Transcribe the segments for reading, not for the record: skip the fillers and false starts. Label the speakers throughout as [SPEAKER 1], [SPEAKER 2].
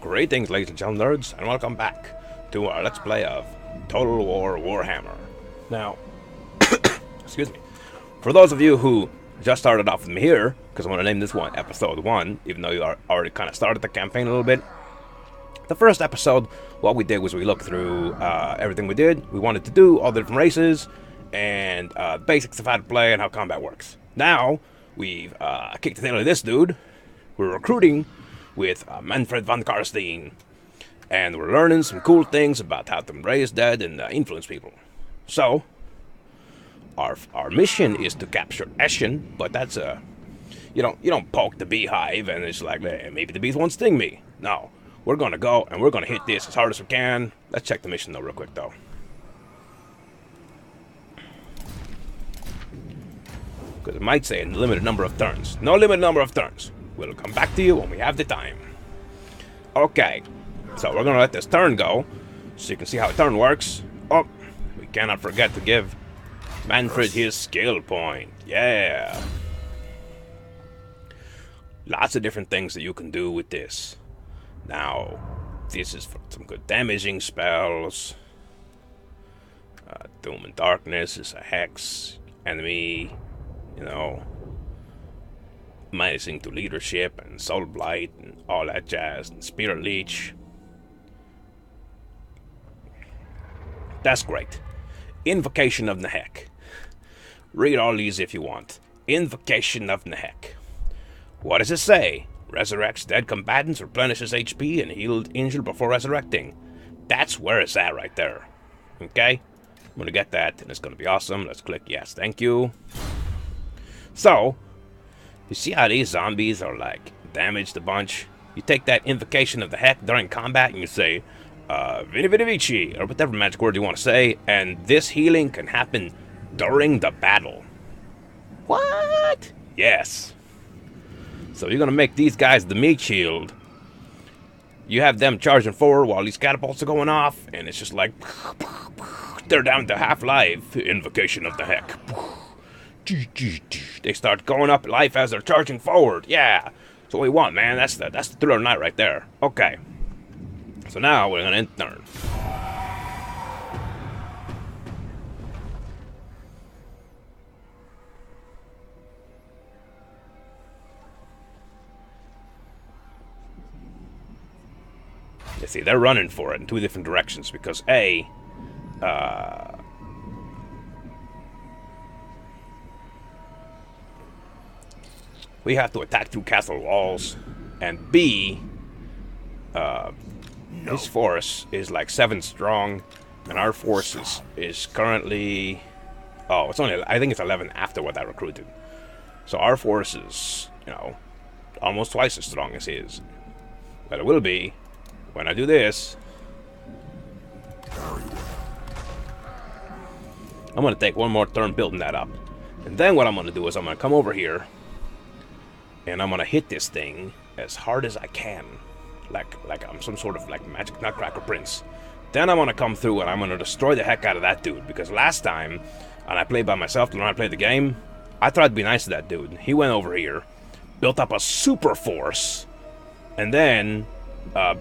[SPEAKER 1] Greetings, ladies and gentlemen, nerds, and welcome back to our Let's Play of Total War Warhammer. Now, excuse me, for those of you who just started off with me here, because I want to name this one Episode 1, even though you already kind of started the campaign a little bit. The first episode, what we did was we looked through everything we did, we wanted to do, all the different races, and basics of how to play and how combat works. Now, we've kicked the tail of this dude. We're recruiting with Manfred von Karstein, and we're learning some cool things about how to raise dead and influence people. So, our mission is to capture Eschen, but that's you don't poke the beehive and it's like, hey, maybe the bees won't sting me. No, we're gonna go and we're gonna hit this as hard as we can. Let's check the mission though real quick though. Because it might say a limited number of turns. No limited number of turns. We'll come back to you when we have the time. Okay, so we're gonna let this turn go, so you can see how a turn works. Oh, we cannot forget to give Manfred his skill point. Yeah. Lots of different things that you can do with this. Now, this is for some good damaging spells. Doom and Darkness is a hex enemy, you know. Menacing to leadership and soul blight and all that jazz and spirit leech. That's great. Invocation of Nehek. Read all these if you want. Invocation of Nehek. What does it say? Resurrects dead combatants, replenishes HP, and healed injured before resurrecting. That's where it's at right there. Okay? I'm gonna get that and it's gonna be awesome. Let's click yes, thank you. So, you see how these zombies are, like, damaged a bunch? You take that Invocation of the Heck during combat and you say, Vini Vidi Vici, or whatever magic word you want to say, and this healing can happen during the battle. What? Yes. So you're going to make these guys the meat shield. You have them charging forward while these catapults are going off, and it's just like, they're down to half-life. Invocation of the Heck. They start going up in life as they're charging forward. Yeah, that's what we want, man. That's the thrill of the night right there. Okay, so now we're gonna end turn. You see, they're running for it in two different directions because we have to attack through castle walls, and B, his force is like 7 strong, and our force is currently, oh, it's only, I think it's 11 after what I recruited. So our force is, you know, almost twice as strong as his. But it will be when I do this. I'm gonna take one more turn building that up, and then what I'm gonna do is I'm gonna come over here and I'm gonna hit this thing as hard as I can, like I'm some sort of like magic nutcracker prince. Then I'm gonna come through and I'm gonna destroy the heck out of that dude, because last time, and I played by myself to learn how to play the game, I tried to be nice to that dude. He went over here, built up a super force, and then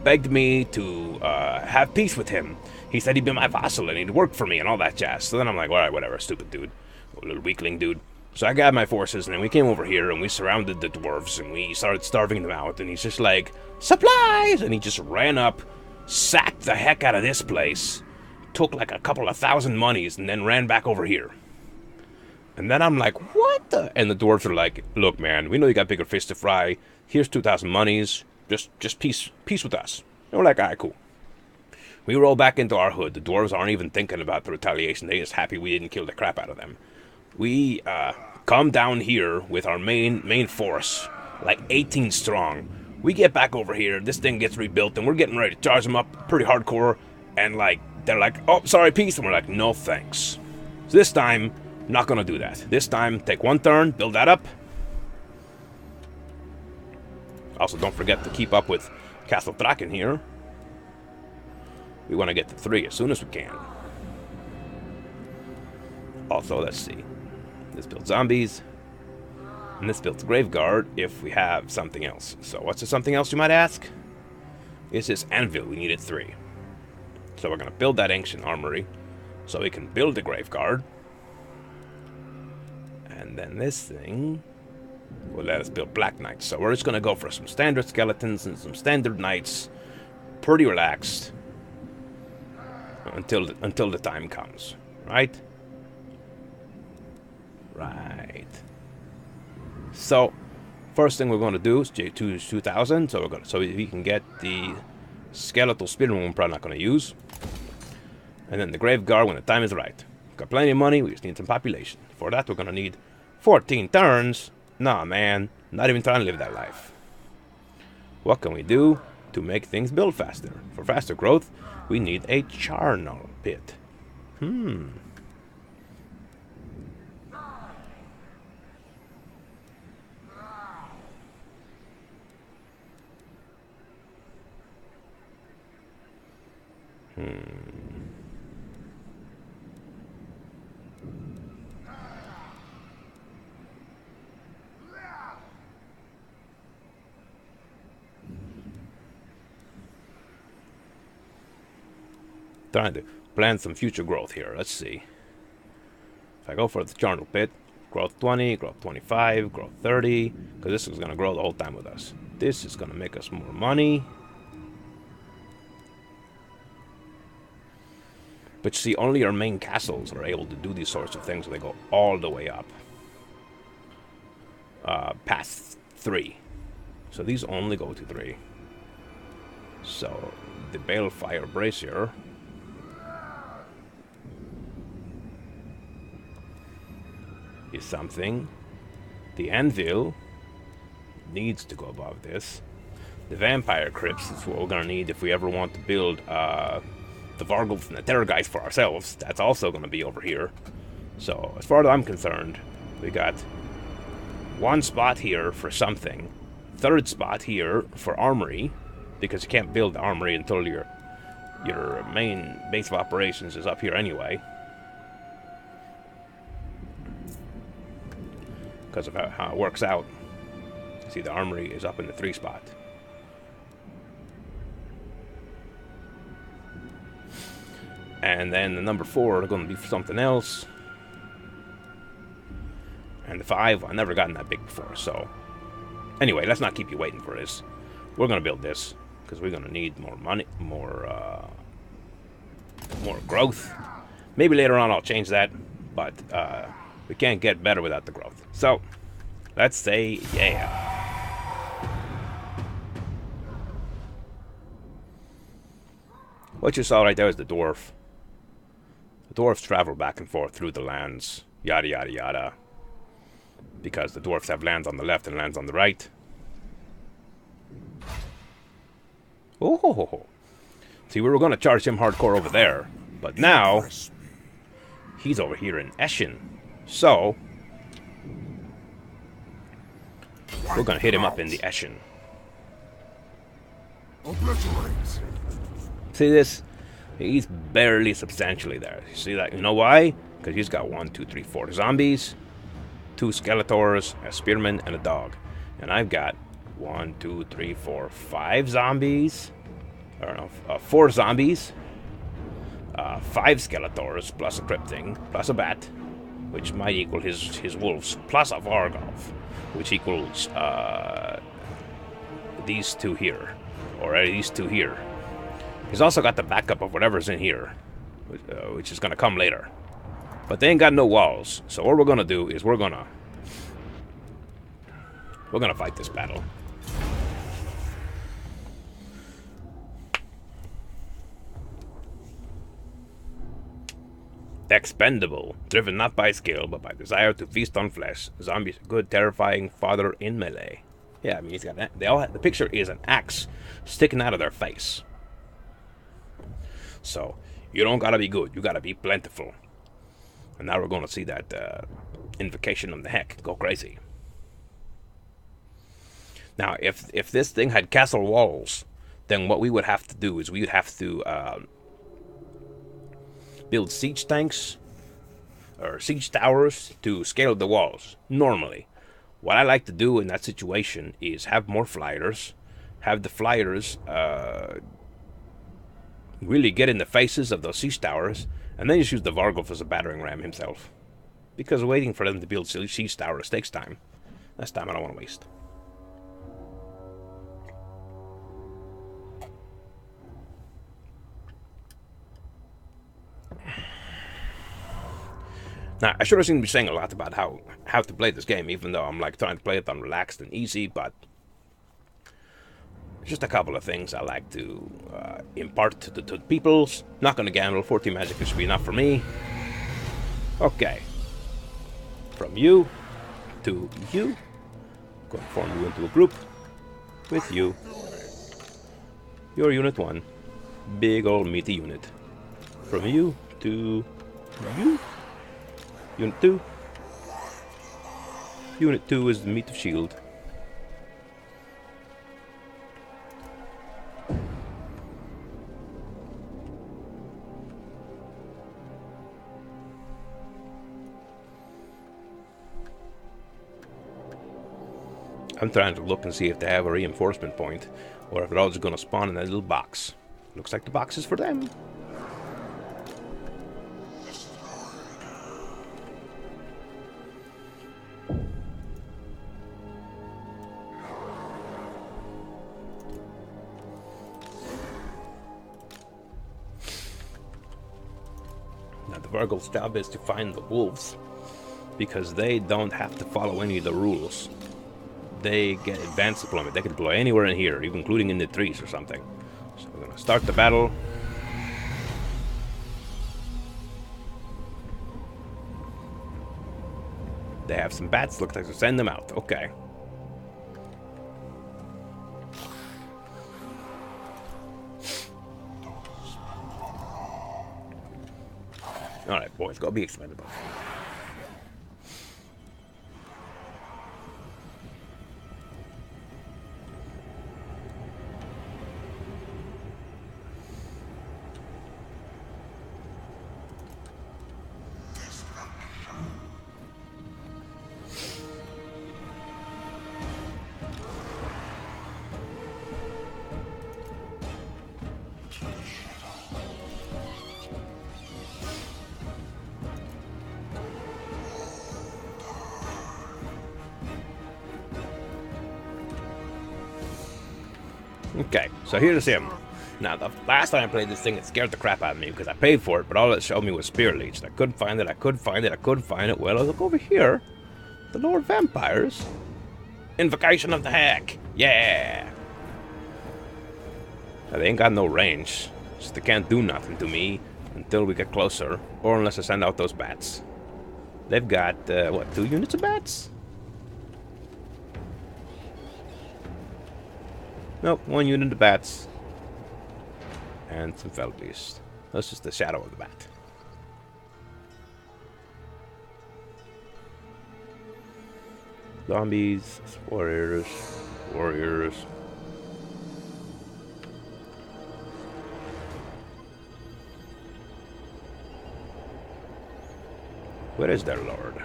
[SPEAKER 1] begged me to have peace with him. He said he'd be my vassal and he'd work for me and all that jazz. So then I'm like, alright, whatever, stupid dude, a little weakling dude. So I got my forces, and then we came over here, and we surrounded the dwarves, and we started starving them out, and he's just like, supplies! And he just ran up, sacked the heck out of this place, took like a couple of thousand monies, and then ran back over here. And then I'm like, what the? And the dwarves are like, look, man, we know you got bigger fish to fry. Here's 2,000 monies. Just peace with us. And we're like, alright, cool. We roll back into our hood. The dwarves aren't even thinking about the retaliation. They're just happy we didn't kill the crap out of them. We come down here with our main force, like 18 strong. We get back over here, this thing gets rebuilt, and we're getting ready to charge them up pretty hardcore, and like, they're like, oh, sorry, peace, and we're like, no thanks. So this time, not gonna do that. This time, take one turn, build that up. Also, don't forget to keep up with Castle Draken here. We want to get to 3 as soon as we can. Also, let's see. This builds zombies. And this builds Graveguard if we have something else. So what's the something else, you might ask? is this anvil. We needed 3. So we're going to build that ancient armory so we can build the graveguard. And then this thing will let us build black knights. So we're just going to go for some standard skeletons and some standard knights. Pretty relaxed until the time comes, right? Right. So first thing we're going to do is J2 is 2000. So we can get the skeletal spearman we're probably not going to use. And then the graveguard when the time is right. Got plenty of money, we just need some population. For that we're going to need 14 turns. Nah, man, not even trying to live that life. What can we do to make things build faster? For faster growth, we need a charnel pit. Trying to plan some future growth here. Let's see. If I go for the charnel pit, growth 20, growth 25, growth 30, because this is going to grow the whole time with us. This is going to make us more money. But you see, only our main castles are able to do these sorts of things. So they go all the way up. Past 3. So these only go to 3. So the Balefire Brazier is something. The anvil needs to go above this. The vampire crypts is what we're gonna need if we ever want to build the Vargulfs and the Terrorgeist for ourselves. That's also gonna be over here. So as far as I'm concerned, we got 1 spot here for something, 3rd spot here for armory, because you can't build the armory until your main base of operations is up here anyway. Because of how it works out. See, the armory is up in the 3 spot. And then the number 4 are going to be for something else. And the 5, I've never gotten that big before. So, anyway, let's not keep you waiting for this. We're going to build this because we're going to need more money, more growth. Maybe later on I'll change that, but we can't get better without the growth. So, let's say yeah. What you saw right there is the dwarf. The dwarves travel back and forth through the lands, yada yada yada. Because the dwarves have lands on the left and lands on the right. Oh ho ho ho. See, we were going to charge him hardcore over there, but now he's over here in Eshin. So we're going to hit him up in the Eshin. See this? He's barely substantially there. You see that? You know why? Because he's got 1, 2, 3, 4 zombies, 2 Skeletors, a spearman, and a dog. And I've got 1, 2, 3, 4, 5 zombies. I don't know, 4 zombies, 5 Skeletors, plus a crypt thing, plus a bat, which might equal his wolves, plus a Vargulf, which equals these 2 here, or these 2 here. He's also got the backup of whatever's in here, which is going to come later. But they ain't got no walls, so what we're going to do is we're going to fight this battle. Expendable, driven not by skill, but by desire to feast on flesh. Zombies, good, terrifying fodder in melee. Yeah, I mean, he's got that. The picture is an axe sticking out of their face. So, you don't gotta be good, you gotta be plentiful. And now we're gonna see that invocation of the heck go crazy. Now, if this thing had castle walls, then what we would have to do is we would have to build siege tanks or siege towers to scale the walls. Normally, what I like to do in that situation is have more flyers, have the flyers really get in the faces of those siege towers, and then just use the Vargulf as a battering ram himself. Because waiting for them to build siege towers takes time. That's time I don't want to waste. Now, I sure seem to be saying a lot about how to play this game, even though I'm like trying to play it on relaxed and easy, but just a couple of things I like to impart to the peoples. Not gonna gamble, 14 magic should be enough for me. Okay. From you to you. Gonna form you into a group with you. You're Unit 1. Big old meaty unit. From you to you. Unit 2. Unit 2 is the meat of shield. I'm trying to look and see if they have a reinforcement point, or if they're all just going to spawn in that little box. Looks like the box is for them. Now the Vargul's job is to find the wolves, because they don't have to follow any of the rules. They get advanced deployment. They can deploy anywhere in here, even including in the trees or something. So we're gonna start the battle. They have some bats. Looks like to send them out. Okay. All right, boys, go be expendable. Okay, so here's him. Now, the last time I played this thing, it scared the crap out of me because I paid for it, but all it showed me was Spear Leech. I couldn't find it, I couldn't find it, I couldn't find it. Well, I look over here. The Lord Vampires. Invocation of the Hack. Yeah. Now, they ain't got no range, so they can't do nothing to me until we get closer, or unless I send out those bats. They've got, what, 2 units of bats? Nope, 1 unit of bats. And some fell beast. That's just the shadow of the bat. Zombies, warriors, warriors. Where is their lord?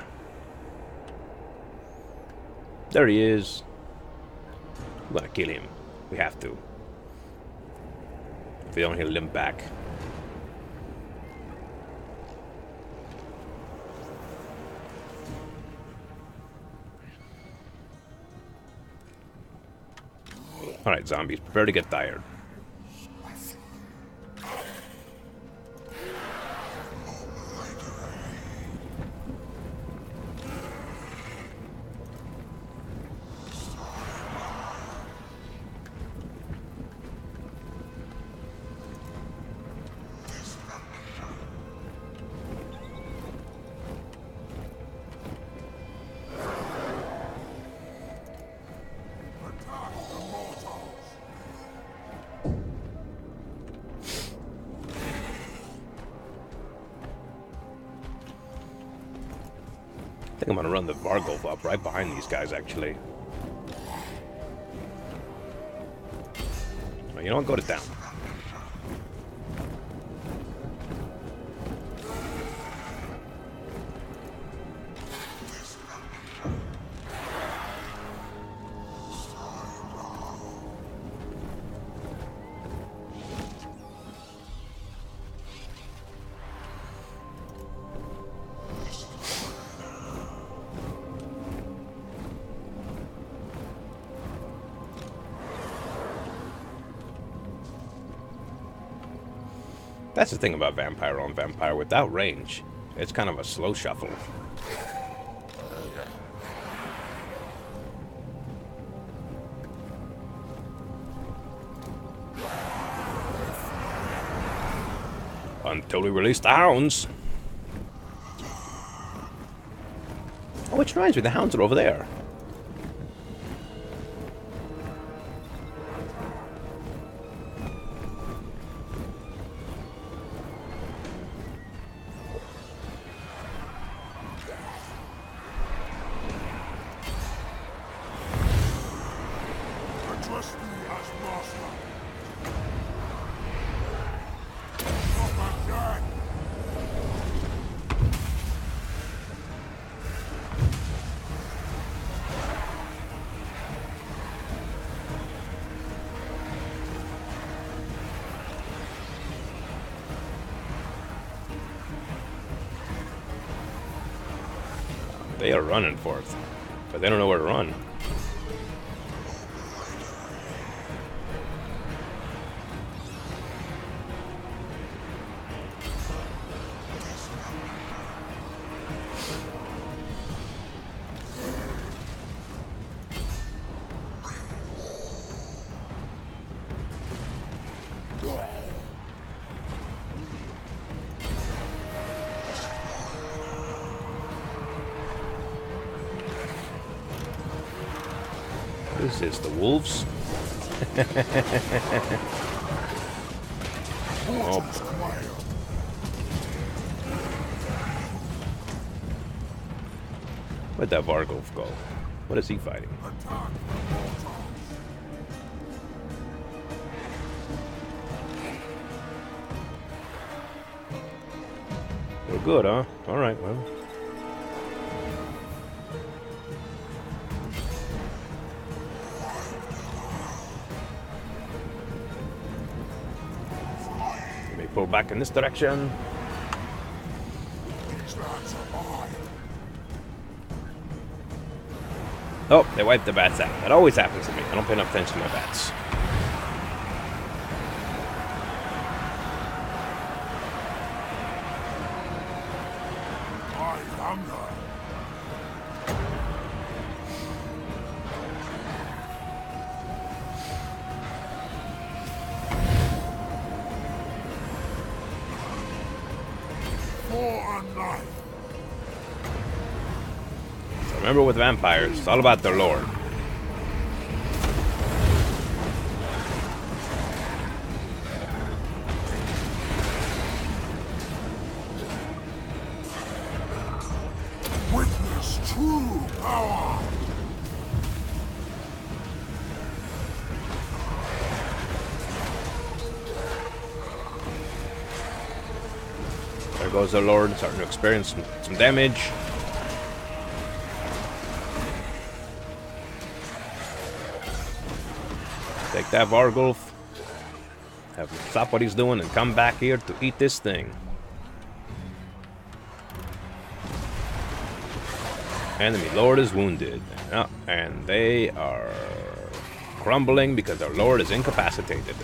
[SPEAKER 1] There he is. I'm gonna kill him. We have to. If we don't, he'll limp back. Alright, zombies, prepare to get tired. I think I'm gonna run the Vargulf up right behind these guys, actually. Well, you know what? Go to town. That's the thing about vampire on vampire. Without range, it's kind of a slow shuffle. Until we release the hounds. Oh, which reminds me, the hounds are over there. They are running for it, but they don't know where to run. This is the wolves. Oh. Where'd that Vargolf go? What is he fighting? We're good, huh? Alright, well. Pull back in this direction. Oh, they wiped the bats out. That always happens to me. I don't pay enough attention to my bats. So remember, with vampires, it's all about their lord.
[SPEAKER 2] Witness true power.
[SPEAKER 1] There goes our lord, starting to experience some damage. Take that Vargolf. Have him stop what he's doing and come back here to eat this thing. Enemy lord is wounded. Oh, and they are crumbling because their lord is incapacitated.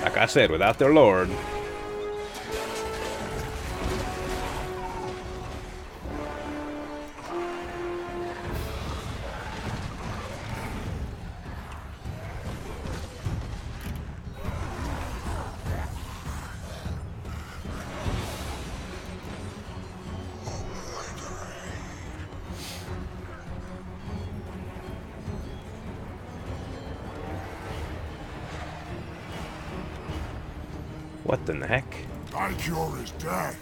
[SPEAKER 1] Like I said, without their lord. What in the heck?
[SPEAKER 2] Thy cure is death.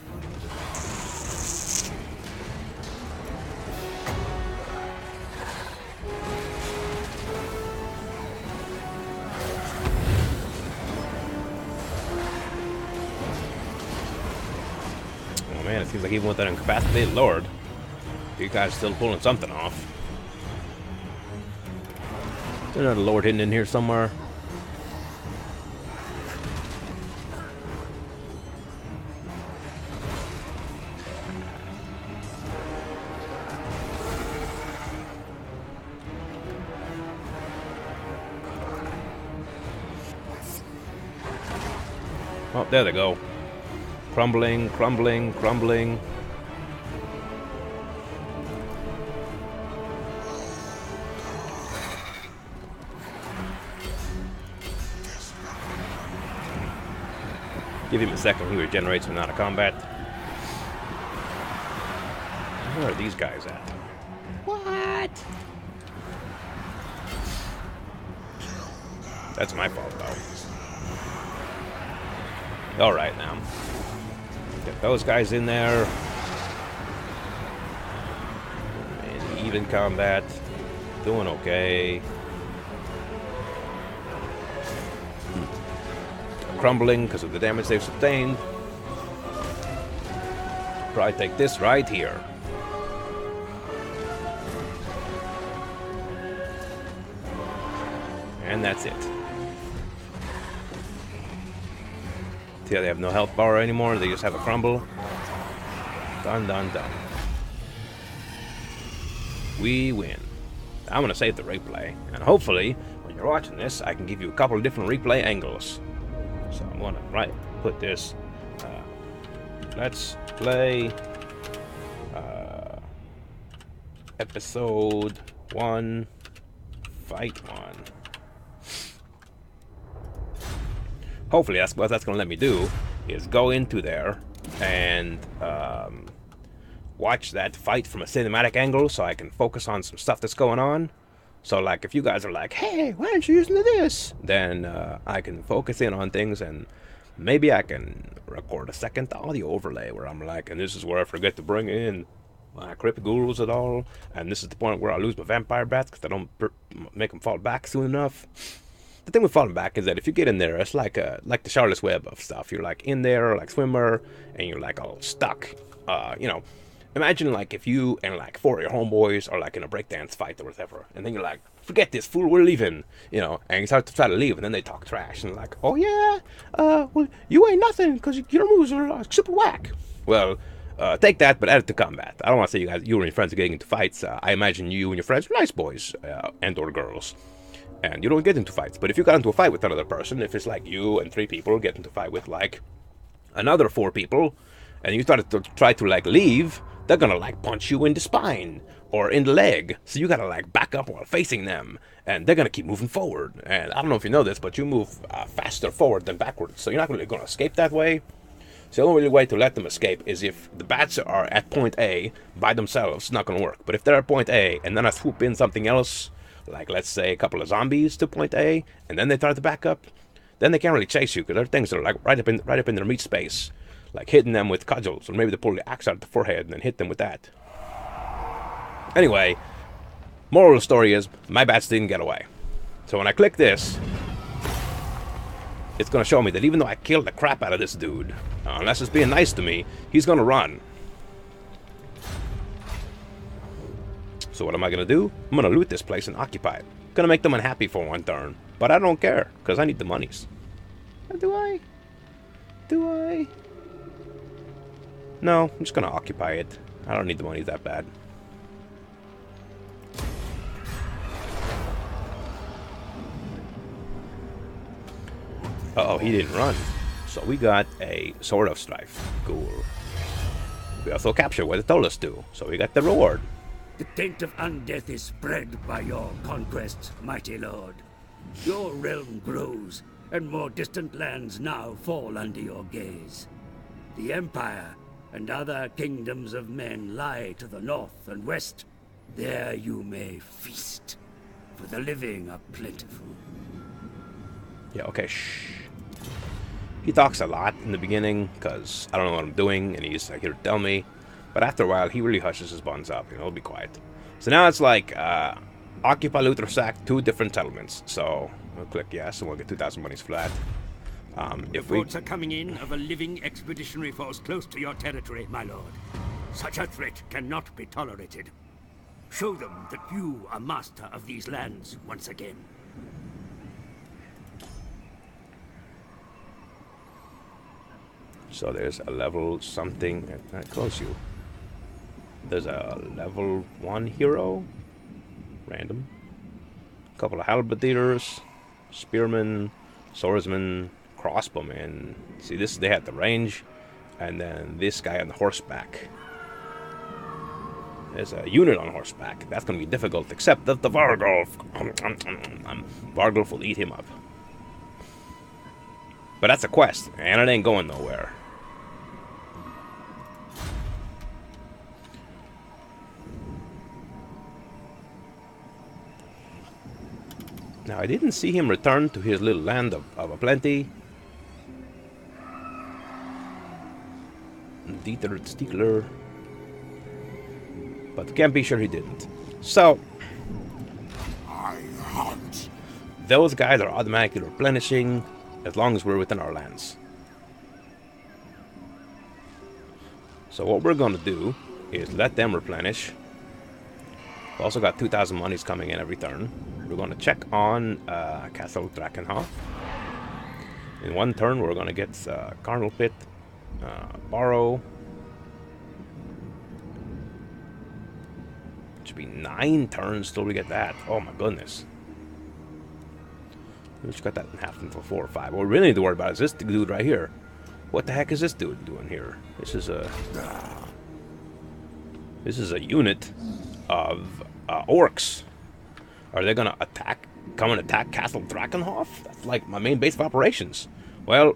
[SPEAKER 1] Oh man, it seems like even with that incapacitated lord, you guys still pulling something off. Is there another lord hidden in here somewhere? Oh, there they go. Crumbling, crumbling, crumbling. Give him a second, he regenerates when out of combat. Where are these guys at? What? That's my fault, though. Alright, now. Get those guys in there. In even combat. Doing okay. Crumbling because of the damage they've sustained. Probably take this right here. And that's it. See how they have no health bar anymore? They just have a crumble. Done, done, done. We win. I'm going to save the replay. And hopefully, when you're watching this, I can give you a couple of different replay angles. So I'm going to put this. Let's play episode 1, fight 1. Hopefully that's what that's going to let me do, is go into there and watch that fight from a cinematic angle so I can focus on some stuff that's going on. So like if you guys are like, hey, why aren't you using this? Then I can focus in on things, and maybe I can record a second audio overlay where I'm like, and this is where I forget to bring in my crypt ghouls at all, and this is the point where I lose my vampire bats because I don't make them fall back soon enough. The thing with falling back is that if you get in there, it's like the Charlotte's Web of stuff. You're like in there, like swimmer, and you're like all stuck. You know, imagine like if you and like 4 of your homeboys are like in a breakdance fight or whatever, and then you're like, forget this, fool, we're leaving. You know, and you start to try to leave, and then they talk trash, and like, oh yeah, well, you ain't nothing because your moves are super whack. Well, take that, but add it to combat. I don't want to say you and your friends are getting into fights. I imagine you and your friends are nice boys and or girls. And you don't get into fights. But if you got into a fight with another person, if it's like you and 3 people get into a fight with like another 4 people, and you start to try to like leave, they're gonna like punch you in the spine or in the leg. So you gotta like back up while facing them, and they're gonna keep moving forward. And I don't know if you know this, but you move faster forward than backwards. So you're not really gonna escape that way. So the only way to let them escape is if the bats are at point A by themselves. It's not gonna work. But if they're at point A and then I swoop in something else, like let's say a couple of zombies to point A, and then they try to back up, then they can't really chase you because there are things that are like right up in their meat space, like hitting them with cudgels, or maybe they pull the axe out of the forehead and then hit them with that. Anyway, moral of the story is my bats didn't get away. So when I click this, it's gonna show me that even though I killed the crap out of this dude, unless it's being nice to me, he's gonna run. So what am I going to do? I'm going to loot this place and occupy it. Going to make them unhappy for 1 turn. But I don't care, because I need the monies. Do I? Do I? No, I'm just going to occupy it. I don't need the money that bad. Uh-oh, he didn't run. So we got a Sword of Strife ghoul. We also captured what it told us to, so we got the reward.
[SPEAKER 3] The taint of undeath is spread by your conquests, mighty lord. Your realm grows, and more distant lands now fall under your gaze. The Empire and other kingdoms of men lie to the north and west. There you may feast, for the living are plentiful.
[SPEAKER 1] Yeah, okay, shh. He talks a lot in the beginning, because I don't know what I'm doing, and he's here to tell me. But after a while, he really hushes his buns up, you know, he'll be quiet. So now it's like, occupy, loot, or sack 2 different settlements. So, we'll click yes, and we'll get 2,000 monies for that.
[SPEAKER 3] Reports are coming in of a living expeditionary force close to your territory, my lord. Such a threat cannot be tolerated. Show them that you are master of these lands once again.
[SPEAKER 1] So there's a level something, can I close you? There's a level 1 hero, random. A couple of halberdiers, spearmen, swordsmen, crossbowmen. See, this they had the range, and then this guy on the horseback. There's a unit on horseback. That's going to be difficult, except that the Vargulf. Vargulf will eat him up. But that's a quest, and it ain't going nowhere. Now, I didn't see him return to his little land of aplenty. Dieter Stiegler. But can't be sure he didn't. So,
[SPEAKER 2] I hunt.
[SPEAKER 1] those guys are automatically replenishing as long as we're within our lands. So what we're going to do is let them replenish. We also got 2,000 monies coming in every turn. We're going to check on Castle Drakenhof. In one turn, we're going to get Carnal Pit, borrow. It should be 9 turns till we get that. Oh my goodness. We just got that in half for 4 or 5. What we really need to worry about is this dude right here. What the heck is this dude doing here? This is a unit of orcs. Are they gonna come and attack Castle Drakenhof? That's like my main base of operations. Well,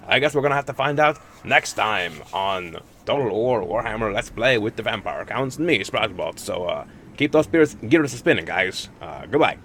[SPEAKER 1] I guess we're gonna have to find out next time on Total War Warhammer Let's Play with the Vampire Counts and me, Sproutsbot. So keep those gears spinning, guys. Goodbye.